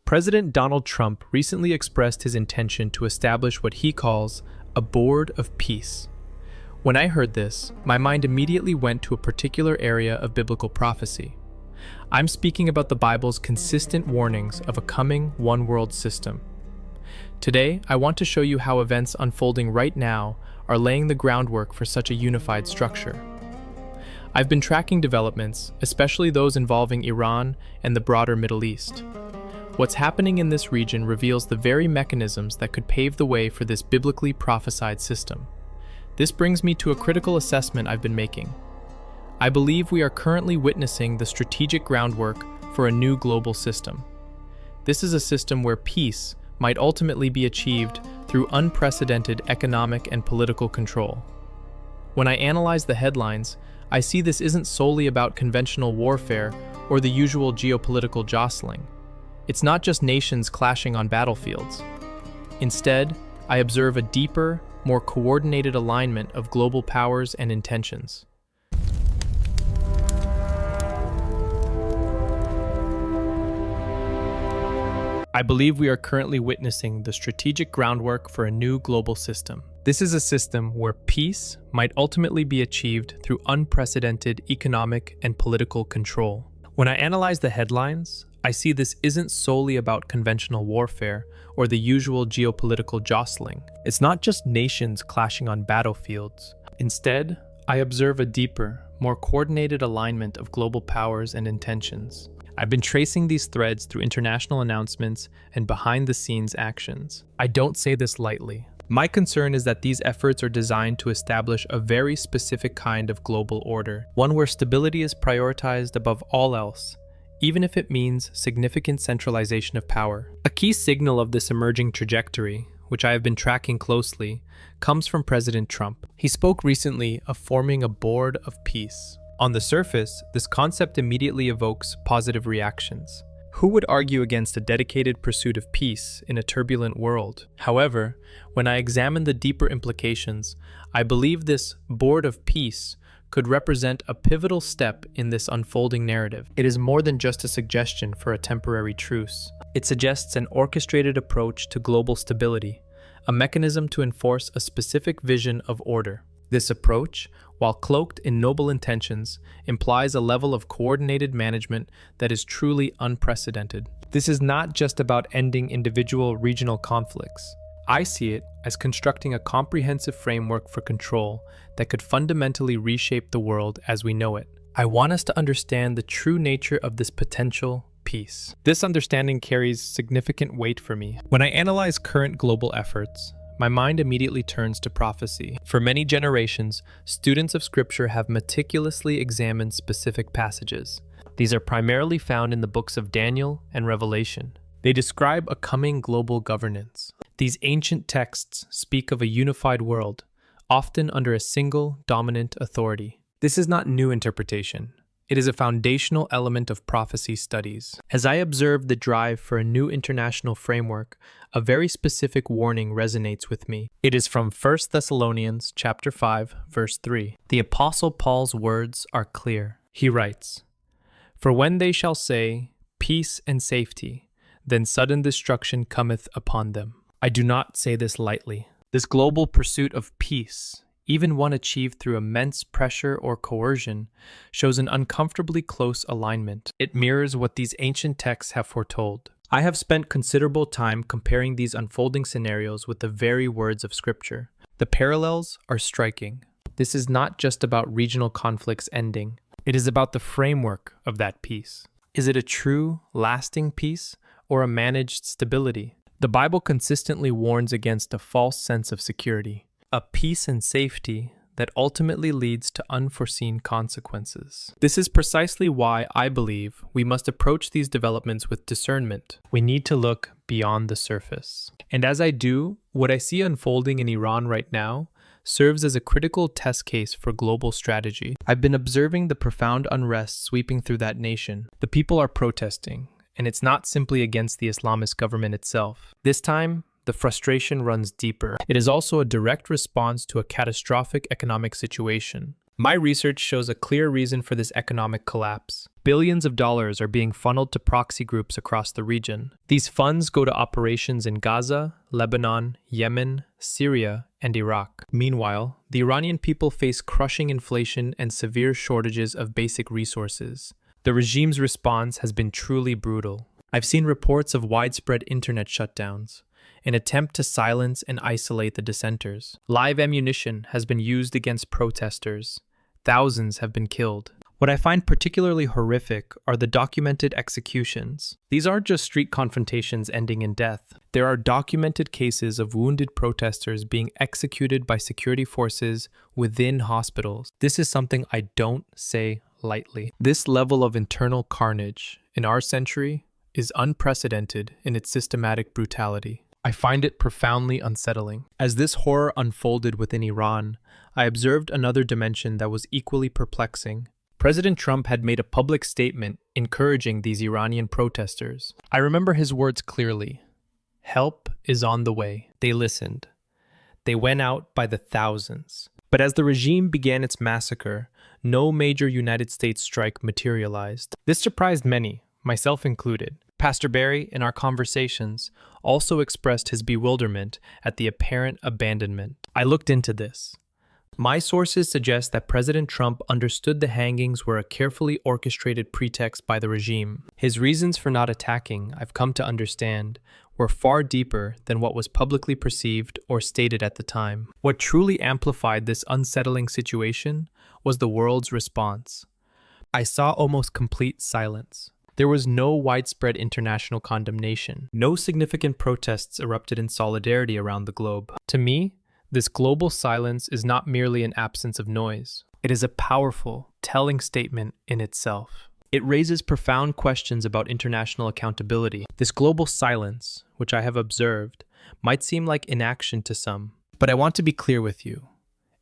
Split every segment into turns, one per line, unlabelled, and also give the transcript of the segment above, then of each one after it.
President Donald Trump recently expressed his intention to establish what he calls a board of peace. When I heard this, my mind immediately went to a particular area of biblical prophecy. I'm speaking about the Bible's consistent warnings of a coming one-world system. Today, I want to show you how events unfolding right now are laying the groundwork for such a unified structure. I've been tracking developments, especially those involving Iran and the broader Middle East. What's happening in this region reveals the very mechanisms that could pave the way for this biblically prophesied system. This brings me to a critical assessment I've been making. I believe we are currently witnessing the strategic groundwork for a new global system. This is a system where peace might ultimately be achieved through unprecedented economic and political control. When I analyze the headlines, I see this isn't solely about conventional warfare or the usual geopolitical jostling. It's not just nations clashing on battlefields. Instead, I observe a deeper, more coordinated alignment of global powers and intentions. I believe we are currently witnessing the strategic groundwork for a new global system. This is a system where peace might ultimately be achieved through unprecedented economic and political control. When I analyze the headlines, I see this isn't solely about conventional warfare or the usual geopolitical jostling. It's not just nations clashing on battlefields. Instead, I observe a deeper, more coordinated alignment of global powers and intentions. I've been tracing these threads through international announcements and behind-the-scenes actions. I don't say this lightly. My concern is that these efforts are designed to establish a very specific kind of global order, one where stability is prioritized above all else, even if it means significant centralization of power. A key signal of this emerging trajectory, which I have been tracking closely, comes from President Trump. He spoke recently of forming a board of peace. On the surface, this concept immediately evokes positive reactions. Who would argue against a dedicated pursuit of peace in a turbulent world? However, when I examine the deeper implications, I believe this board of peace could represent a pivotal step in this unfolding narrative. It is more than just a suggestion for a temporary truce. It suggests an orchestrated approach to global stability, a mechanism to enforce a specific vision of order. This approach, while cloaked in noble intentions, implies a level of coordinated management that is truly unprecedented. This is not just about ending individual regional conflicts. I see it as constructing a comprehensive framework for control that could fundamentally reshape the world as we know it. I want us to understand the true nature of this potential peace. This understanding carries significant weight for me. When I analyze current global efforts, my mind immediately turns to prophecy. For many generations, students of Scripture have meticulously examined specific passages. These are primarily found in the books of Daniel and Revelation. They describe a coming global governance. These ancient texts speak of a unified world, often under a single dominant authority. This is not new interpretation. It is a foundational element of prophecy studies. As I observe the drive for a new international framework, a very specific warning resonates with me. It is from 1 Thessalonians chapter 5, verse 3. The Apostle Paul's words are clear. He writes, "For when they shall say, peace and safety, then sudden destruction cometh upon them." I do not say this lightly. This global pursuit of peace, even one achieved through immense pressure or coercion, shows an uncomfortably close alignment. It mirrors what these ancient texts have foretold. I have spent considerable time comparing these unfolding scenarios with the very words of Scripture. The parallels are striking. This is not just about regional conflicts ending. It is about the framework of that peace. Is it a true, lasting peace or a managed stability? The Bible consistently warns against a false sense of security, a peace and safety that ultimately leads to unforeseen consequences. This is precisely why I believe we must approach these developments with discernment. We need to look beyond the surface. And as I do, what I see unfolding in Iran right now serves as a critical test case for global strategy. I've been observing the profound unrest sweeping through that nation. The people are protesting, and it's not simply against the Islamist government itself. This time, the frustration runs deeper. It is also a direct response to a catastrophic economic situation. My research shows a clear reason for this economic collapse. billions of dollars are being funneled to proxy groups across the region. These funds go to operations in Gaza, Lebanon, Yemen, Syria, and Iraq. Meanwhile, the Iranian people face crushing inflation and severe shortages of basic resources. The regime's response has been truly brutal. I've seen reports of widespread internet shutdowns, an attempt to silence and isolate the dissenters. Live ammunition has been used against protesters. Thousands have been killed. What I find particularly horrific are the documented executions. These aren't just street confrontations ending in death. There are documented cases of wounded protesters being executed by security forces within hospitals. This is something I don't say lightly. This level of internal carnage in our century is unprecedented in its systematic brutality. I find it profoundly unsettling. As this horror unfolded within Iran, I observed another dimension that was equally perplexing. President Trump had made a public statement encouraging these Iranian protesters. I remember his words clearly. Help is on the way. They listened. They went out by the thousands. But as the regime began its massacre, no major United States strike materialized. This surprised many, myself included. Pastor Barry, in our conversations, also expressed his bewilderment at the apparent abandonment. I looked into this. My sources suggest that President Trump understood the hangings were a carefully orchestrated pretext by the regime. His reasons for not attacking, I've come to understand, were far deeper than what was publicly perceived or stated at the time. What truly amplified this unsettling situation was the world's response. I saw almost complete silence. There was no widespread international condemnation. No significant protests erupted in solidarity around the globe. To me, this global silence is not merely an absence of noise. It is a powerful, telling statement in itself. It raises profound questions about international accountability. This global silence, which I have observed, might seem like inaction to some, but I want to be clear with you.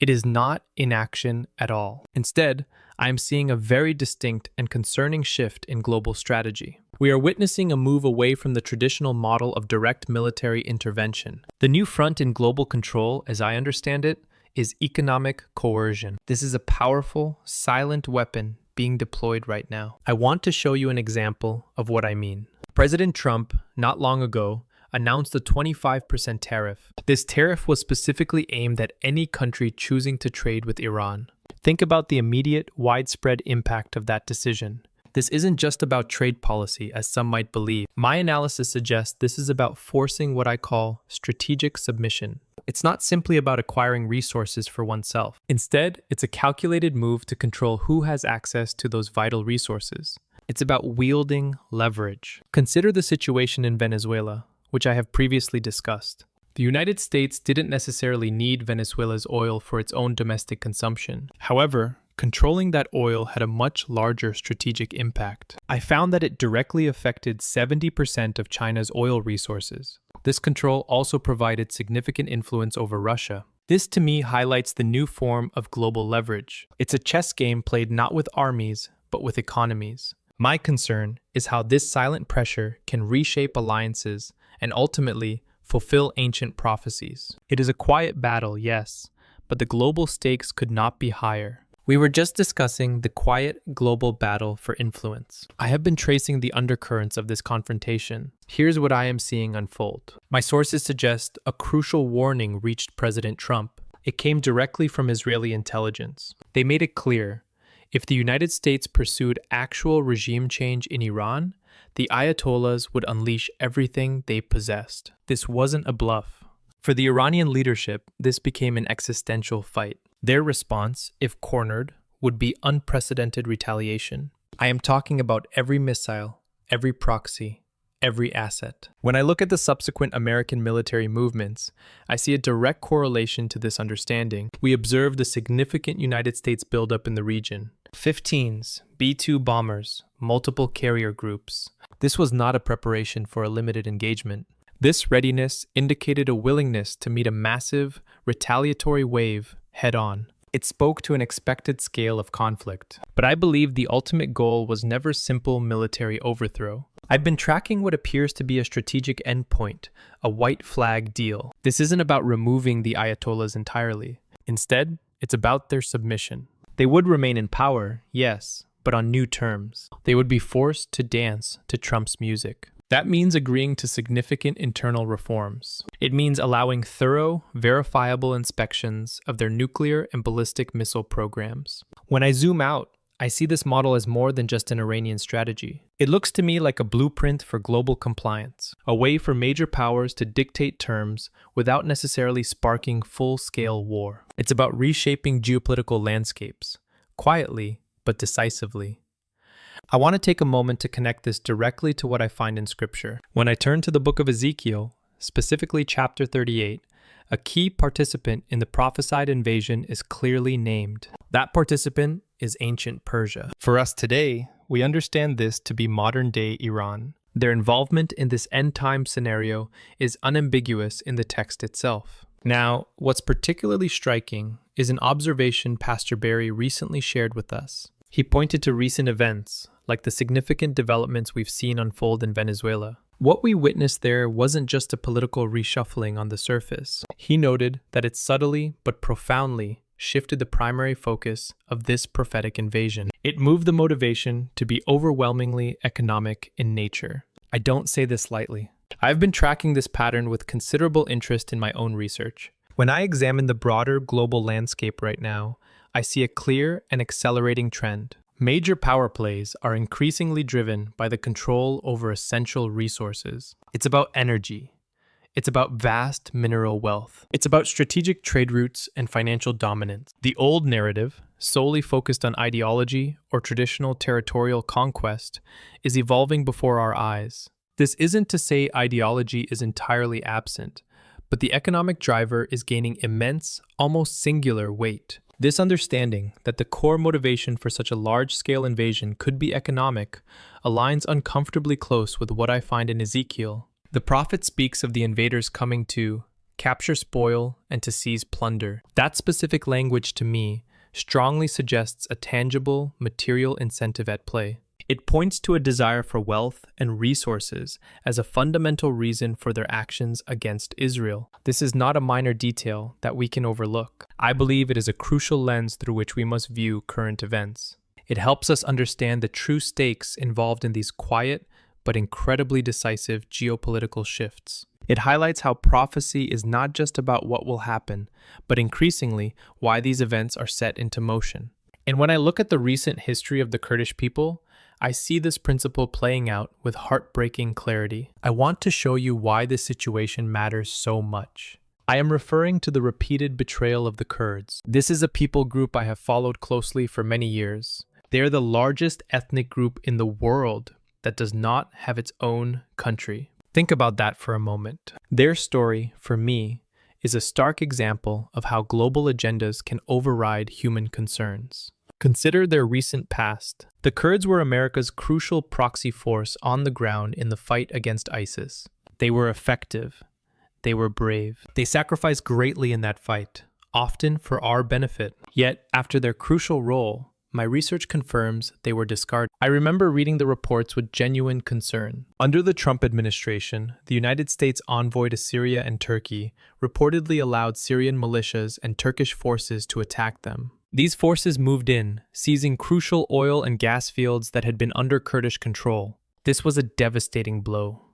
It is not inaction at all. Instead, I am seeing a very distinct and concerning shift in global strategy. We are witnessing a move away from the traditional model of direct military intervention. The new front in global control, as I understand it, is economic coercion. This is a powerful, silent weapon being deployed right now. I want to show you an example of what I mean. President Trump, not long ago, announced a 25% tariff. This tariff was specifically aimed at any country choosing to trade with Iran. Think about the immediate, widespread impact of that decision. This isn't just about trade policy, as some might believe. My analysis suggests this is about forcing what I call strategic submission. It's not simply about acquiring resources for oneself. Instead, it's a calculated move to control who has access to those vital resources. It's about wielding leverage. Consider the situation in Venezuela, which I have previously discussed. The United States didn't necessarily need Venezuela's oil for its own domestic consumption. However, controlling that oil had a much larger strategic impact. I found that it directly affected 70% of China's oil resources. This control also provided significant influence over Russia. This to me highlights the new form of global leverage. It's a chess game played not with armies, but with economies. My concern is how this silent pressure can reshape alliances and ultimately fulfill ancient prophecies. It is a quiet battle, yes, but the global stakes could not be higher. We were just discussing the quiet global battle for influence. I have been tracing the undercurrents of this confrontation. Here's what I am seeing unfold. My sources suggest a crucial warning reached President Trump. It came directly from Israeli intelligence. They made it clear, if the United States pursued actual regime change in Iran, the Ayatollahs would unleash everything they possessed. This wasn't a bluff. For the Iranian leadership, this became an existential fight. Their response, if cornered, would be unprecedented retaliation. I am talking about every missile, every proxy, every asset. When I look at the subsequent American military movements, I see a direct correlation to this understanding. We observe the significant United States buildup in the region. 15s, B-2 bombers, multiple carrier groups. This was not a preparation for a limited engagement. This readiness indicated a willingness to meet a massive, retaliatory wave head-on. It spoke to an expected scale of conflict. But I believe the ultimate goal was never simple military overthrow. I've been tracking what appears to be a strategic endpoint, a white flag deal. This isn't about removing the Ayatollahs entirely. Instead, it's about their submission. They would remain in power, yes, but on new terms. They would be forced to dance to Trump's music. That means agreeing to significant internal reforms. It means allowing thorough, verifiable inspections of their nuclear and ballistic missile programs. When I zoom out, I see this model as more than just an Iranian strategy. It looks to me like a blueprint for global compliance, a way for major powers to dictate terms without necessarily sparking full-scale war. It's about reshaping geopolitical landscapes, quietly but decisively. I want to take a moment to connect this directly to what I find in Scripture. When I turn to the book of Ezekiel, specifically chapter 38, a key participant in the prophesied invasion is clearly named. That participant is ancient Persia. For us today, we understand this to be modern-day Iran. Their involvement in this end-time scenario is unambiguous in the text itself. Now, what's particularly striking is an observation Pastor Barry recently shared with us. He pointed to recent events, like the significant developments we've seen unfold in Venezuela. What we witnessed there wasn't just a political reshuffling on the surface. He noted that it subtly but profoundly shifted the primary focus of this prophetic invasion. It moved the motivation to be overwhelmingly economic in nature. I don't say this lightly. I've been tracking this pattern with considerable interest in my own research. When I examine the broader global landscape right now, I see a clear and accelerating trend. Major power plays are increasingly driven by the control over essential resources. It's about energy. It's about vast mineral wealth. It's about strategic trade routes and financial dominance. The old narrative, solely focused on ideology or traditional territorial conquest, is evolving before our eyes. This isn't to say ideology is entirely absent, but the economic driver is gaining immense, almost singular weight. This understanding that the core motivation for such a large-scale invasion could be economic aligns uncomfortably close with what I find in Ezekiel. The prophet speaks of the invaders coming to capture spoil and to seize plunder. That specific language to me strongly suggests a tangible, material incentive at play. It points to a desire for wealth and resources as a fundamental reason for their actions against Israel. This is not a minor detail that we can overlook. I believe it is a crucial lens through which we must view current events. It helps us understand the true stakes involved in these quiet but incredibly decisive geopolitical shifts. It highlights how prophecy is not just about what will happen, but increasingly why these events are set into motion. And when I look at the recent history of the Kurdish people, I see this principle playing out with heartbreaking clarity. I want to show you why this situation matters so much. I am referring to the repeated betrayal of the Kurds. This is a people group I have followed closely for many years. They are the largest ethnic group in the world that does not have its own country. Think about that for a moment. Their story, for me, is a stark example of how global agendas can override human concerns. Consider their recent past. The Kurds were America's crucial proxy force on the ground in the fight against ISIS. They were effective. They were brave. They sacrificed greatly in that fight, often for our benefit. Yet, after their crucial role, my research confirms they were discarded. I remember reading the reports with genuine concern. Under the Trump administration, the United States envoy to Syria and Turkey reportedly allowed Syrian militias and Turkish forces to attack them. These forces moved in, seizing crucial oil and gas fields that had been under Kurdish control. This was a devastating blow.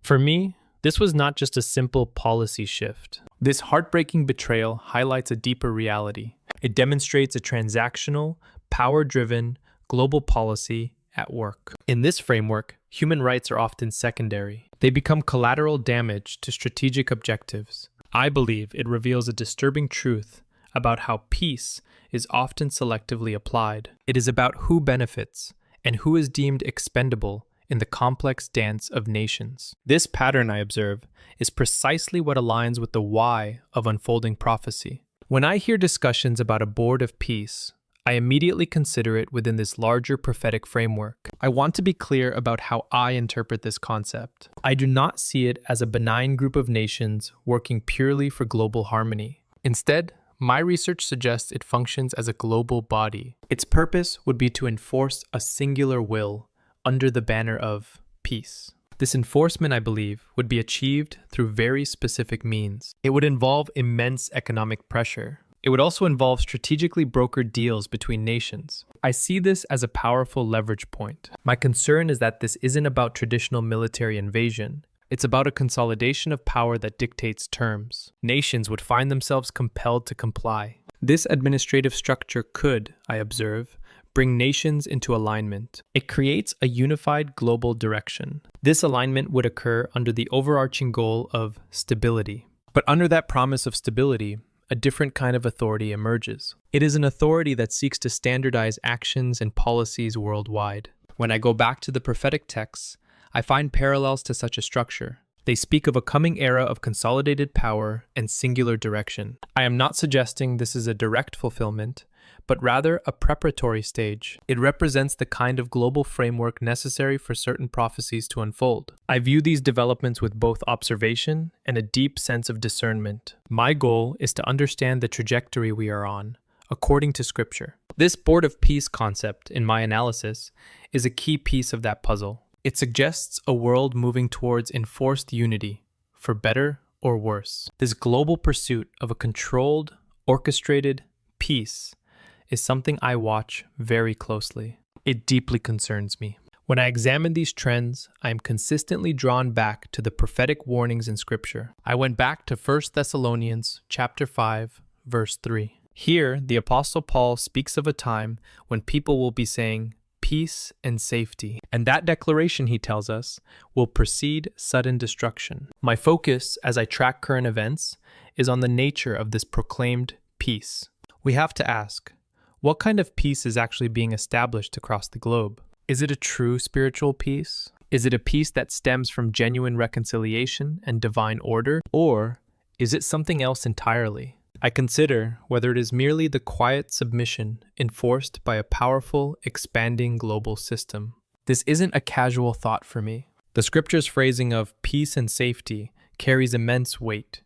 For me, this was not just a simple policy shift. This heartbreaking betrayal highlights a deeper reality. It demonstrates a transactional, power-driven, global policy at work. In this framework, human rights are often secondary. They become collateral damage to strategic objectives. I believe it reveals a disturbing truth about how peace is often selectively applied. It is about who benefits and who is deemed expendable in the complex dance of nations. This pattern, I observe, is precisely what aligns with the why of unfolding prophecy. When I hear discussions about a board of peace, I immediately consider it within this larger prophetic framework. I want to be clear about how I interpret this concept. I do not see it as a benign group of nations working purely for global harmony. Instead, my research suggests it functions as a global body. Its purpose would be to enforce a singular will under the banner of peace. This enforcement, I believe, would be achieved through very specific means. It would involve immense economic pressure. It would also involve strategically brokered deals between nations. I see this as a powerful leverage point. My concern is that this isn't about traditional military invasion. It's about a consolidation of power that dictates terms. Nations would find themselves compelled to comply. This administrative structure could, I observe, bring nations into alignment. It creates a unified global direction. This alignment would occur under the overarching goal of stability. But under that promise of stability, a different kind of authority emerges. It is an authority that seeks to standardize actions and policies worldwide. When I go back to the prophetic texts, I find parallels to such a structure. They speak of a coming era of consolidated power and singular direction. I am not suggesting this is a direct fulfillment, but rather a preparatory stage. It represents the kind of global framework necessary for certain prophecies to unfold. I view these developments with both observation and a deep sense of discernment. My goal is to understand the trajectory we are on, according to Scripture. This board of peace concept, in my analysis, is a key piece of that puzzle. It suggests a world moving towards enforced unity, for better or worse. This global pursuit of a controlled, orchestrated peace is something I watch very closely. It deeply concerns me. When I examine these trends, I am consistently drawn back to the prophetic warnings in Scripture. I went back to 1 Thessalonians chapter 5, verse 3. Here, the Apostle Paul speaks of a time when people will be saying, peace and safety. And that declaration, he tells us, will precede sudden destruction. My focus, as I track current events, is on the nature of this proclaimed peace. We have to ask, what kind of peace is actually being established across the globe? Is it a true spiritual peace? Is it a peace that stems from genuine reconciliation and divine order? Or is it something else entirely? I consider whether it is merely the quiet submission enforced by a powerful, expanding global system. This isn't a casual thought for me. The Scripture's phrasing of peace and safety carries immense weight.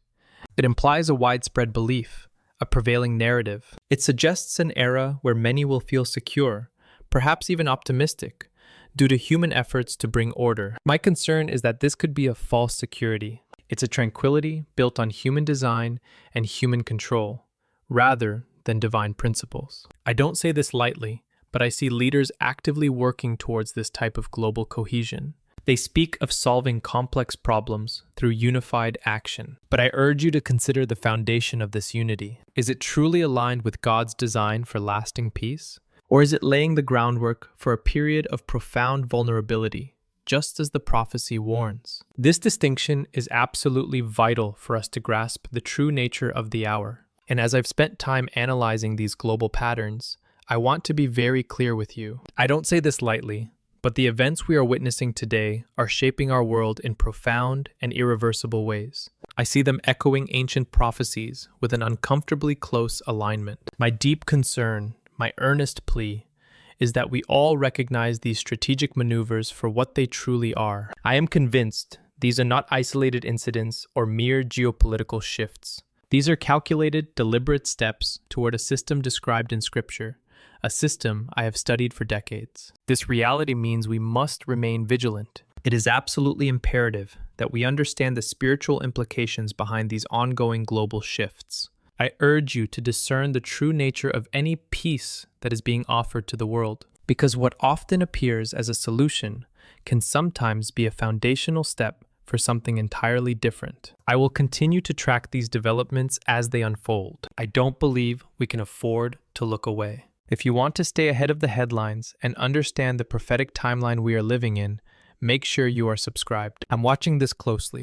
It implies a widespread belief, a prevailing narrative. It suggests an era where many will feel secure, perhaps even optimistic, due to human efforts to bring order. My concern is that this could be a false security. It's a tranquility built on human design and human control, rather than divine principles. I don't say this lightly, but I see leaders actively working towards this type of global cohesion. They speak of solving complex problems through unified action. But I urge you to consider the foundation of this unity. Is it truly aligned with God's design for lasting peace? Or is it laying the groundwork for a period of profound vulnerability, just as the prophecy warns? This distinction is absolutely vital for us to grasp the true nature of the hour. And as I've spent time analyzing these global patterns, I want to be very clear with you. I don't say this lightly, but the events we are witnessing today are shaping our world in profound and irreversible ways. I see them echoing ancient prophecies with an uncomfortably close alignment. My deep concern, my earnest plea, is that we all recognize these strategic maneuvers for what they truly are. I am convinced these are not isolated incidents or mere geopolitical shifts. These are calculated, deliberate steps toward a system described in Scripture, a system I have studied for decades. This reality means we must remain vigilant. It is absolutely imperative that we understand the spiritual implications behind these ongoing global shifts. I urge you to discern the true nature of any peace that is being offered to the world, because what often appears as a solution can sometimes be a foundational step for something entirely different. I will continue to track these developments as they unfold. I don't believe we can afford to look away. If you want to stay ahead of the headlines and understand the prophetic timeline we are living in, make sure you are subscribed. I'm watching this closely.